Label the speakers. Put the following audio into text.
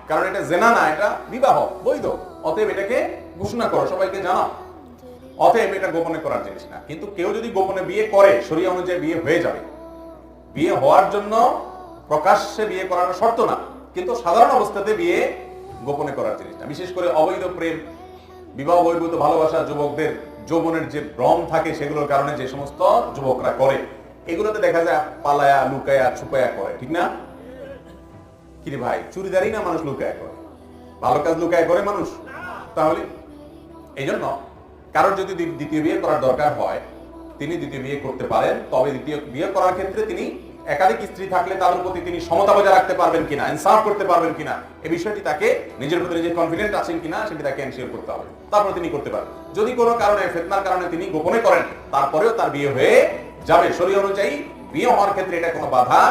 Speaker 1: কারণ এটা জেনা না, এটা বিবাহ বৈধ। অতএব এটাকে ঘোষণা করো, সবাইকে জানাও। অতএব এটা গোপনে করার জিনিস না। কিন্তু কেউ যদি গোপনে বিয়ে করে, শরীয়ত অনুযায়ী বিয়ে হয়ে যাবে। বিয়ে হওয়ার জন্য প্রকাশ্যে বিয়ে করার শর্ত না, কিন্তু সাধারণ অবস্থাতে বিয়ে গোপনে করার জিনিস না। বিশেষ করে অবৈধ প্রেম, বিবাহ বহির্ভূত ভালোবাসা, যুবকদের যৌবনের যে ভ্রম থাকে সেগুলোর কারণে যে সমস্ত যুবকরা করে, এগুলোতে দেখা যায় পালায়া লুকায়া ছুপায়া করে, ঠিক না? কি রে ভাই, চুরিদারি না মানুষ লুকায়া করে? ভালো কাজ লুকায়া করে মানুষ? তাহলে এই জন্য কারোর যদি দ্বিতীয় বিয়ে করার দরকার হয়, তিনি দ্বিতীয় বিয়ে করতে পারেন। তবে দ্বিতীয় বিয়ে করার ক্ষেত্রে তিনি একাধিক স্ত্রী থাকলে তাদের প্রতি তিনি সমতা বজায় রাখতে পারবেন কিনা, ইনসাফ করতে পারবেন কিনা, এই বিষয়টি তাকে নিজের প্রতি নিজে কনফিডেন্ট আছেন কিনা সেটি তাকে এনশিওর করতে হবে, তারপরে তিনি করতে পারবেন। যদি কোনো কারণে ফিতনার কারণে তিনি গোপনে করেন, তারপরেও তার বিয়ে হয়ে যাবে। শরীয়ত অনুযায়ী বিয়ে হওয়ার ক্ষেত্রে এটা কোনো বাধা